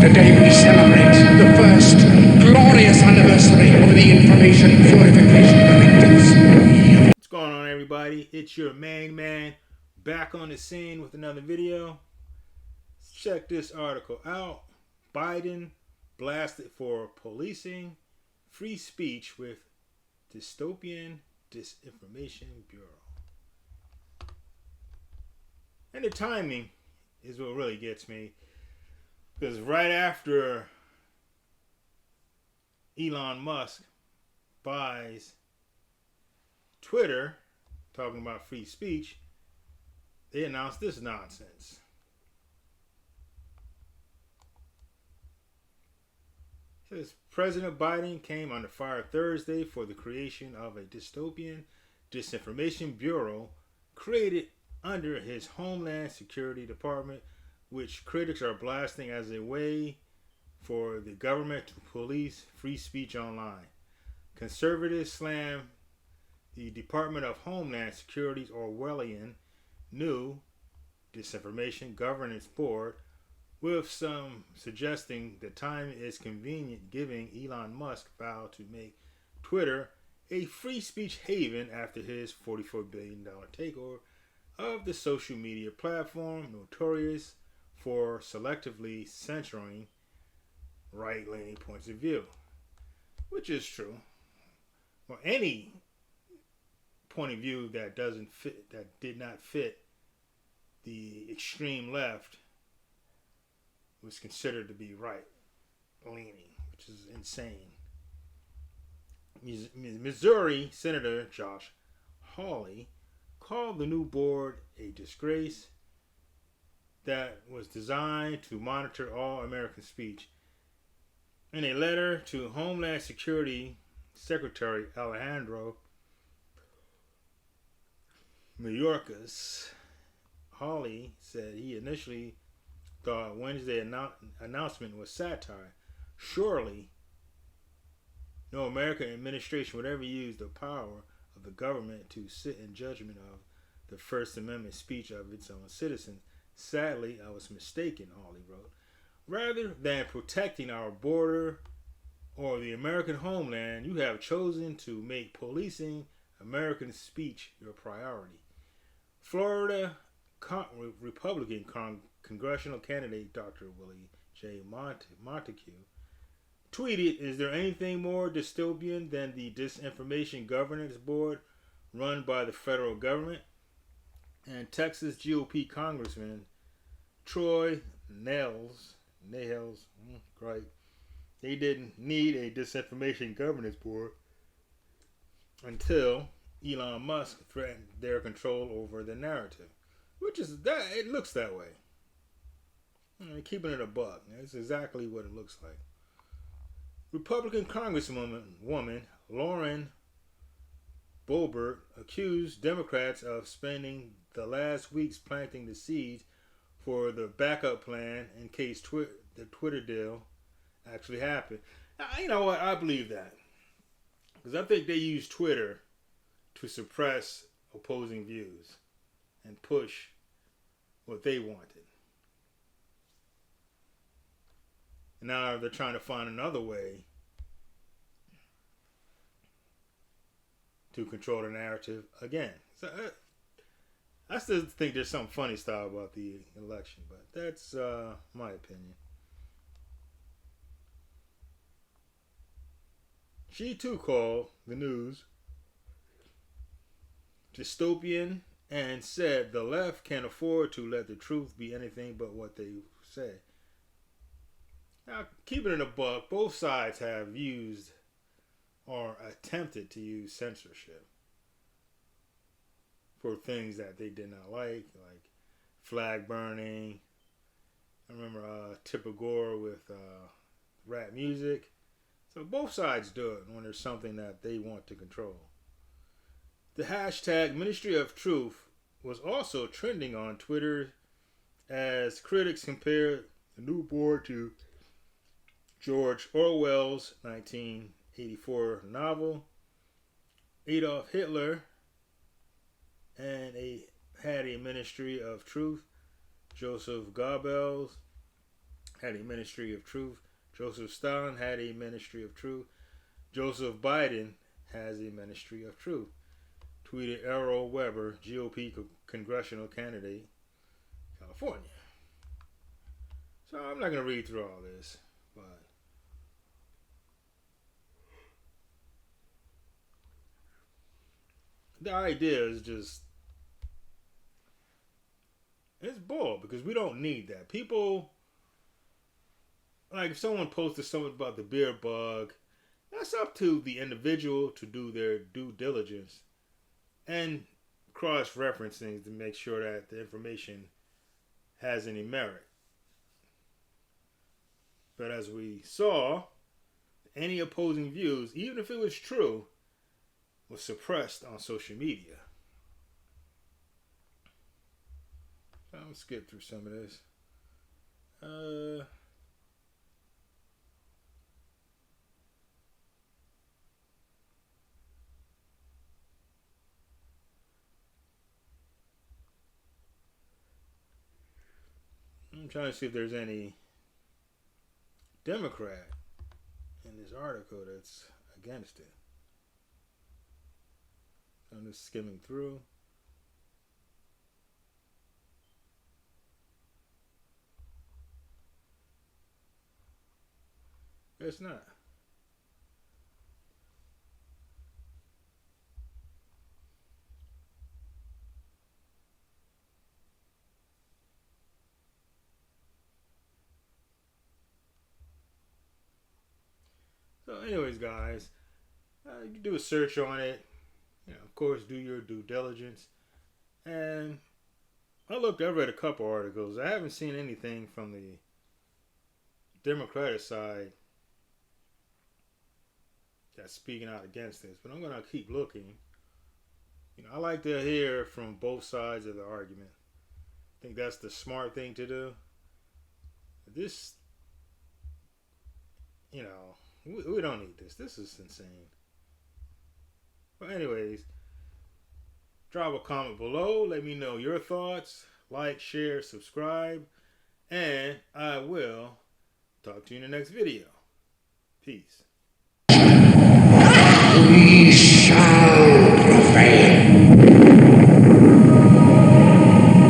Today we celebrate the first glorious anniversary of the information purification directives. What's going on, everybody? It's your main man back on the scene with another video. Check this article out. Biden blasted for policing free speech with dystopian disinformation bureau. And the timing is what really gets me. Because right after Elon Musk buys Twitter, talking about free speech, they announced this nonsense. It says President Biden came under fire Thursday for the creation of a dystopian disinformation bureau created under his Homeland Security Department, which critics are blasting as a way for the government to police free speech online. Conservatives slam the Department of Homeland Security's Orwellian new Disinformation Governance Board, with some suggesting the time is convenient, giving Elon Musk vowed to make Twitter a free speech haven after his $44 billion takeover of the social media platform, notorious for selectively censoring right-leaning points of view, which is true. Well, any point of view that doesn't fit, that did not fit the extreme left, was considered to be right-leaning, which is insane. Missouri Senator Josh Hawley called the new board a disgrace that was designed to monitor all American speech. In a letter to Homeland Security Secretary Alejandro Mayorkas, Hawley said he initially thought Wednesday's announcement was satire. Surely, no American administration would ever use the power of the government to sit in judgment of the First Amendment speech of its own citizens. Sadly, I was mistaken, Hawley wrote. Rather than protecting our border or the American homeland, you have chosen to make policing American speech your priority. Florida Republican congressional candidate Dr. Willie J. Montague tweeted, "Is there anything more dystopian than the Disinformation Governance Board run by the federal government?" And Texas GOP Congressman Troy Nehls, right? They didn't need a disinformation governance board until Elon Musk threatened their control over the narrative, which is that it looks that way. Keeping it a buck, that's exactly what it looks like. Republican Congresswoman Lauren Boebert accused Democrats of spending the last weeks planting the seeds for the backup plan in case the Twitter deal actually happened. Now, you know what? I believe that. Because I think they use Twitter to suppress opposing views and push what they wanted. And now they're trying to find another way to control the narrative again. So I still think there's some funny style about the election, but that's my opinion. She too called the news dystopian and said the left can't afford to let the truth be anything but what they say. Now, keeping it a buck, both sides have used or attempted to use censorship for things that they did not like flag burning. I remember Tipper Gore with rap music. So both sides do it when there's something that they want to control. The hashtag Ministry of Truth was also trending on Twitter as critics compared the new board to George Orwell's 1984 novel. Adolf Hitler and had a Ministry of Truth. Joseph Goebbels had a ministry of truth. Joseph Stalin had a ministry of truth. Joseph Biden has a ministry of truth. Tweeted Errol Weber, GOP congressional candidate, California. So I'm not going to read through all this, but the idea is just, it's bull because we don't need that. People, like if someone posted something about the beer bug, that's up to the individual to do their due diligence and cross-reference things to make sure that the information has any merit. But as we saw, any opposing views, even if it was true, was suppressed on social media. I'll skip through some of this. I'm trying to see if there's any Democrat in this article that's against it. I'm just skimming through. It's not. So, anyways, guys, you can do a search on it. Of course, do your due diligence. And I read a couple articles. I haven't seen anything from the Democratic side that's speaking out against this, but I'm going to keep looking. I like to hear from both sides of the argument. I think that's the smart thing to do. This, we don't need this. This is insane. But anyways, drop a comment below. Let me know your thoughts. Like, share, subscribe. And I will talk to you in the next video. Peace.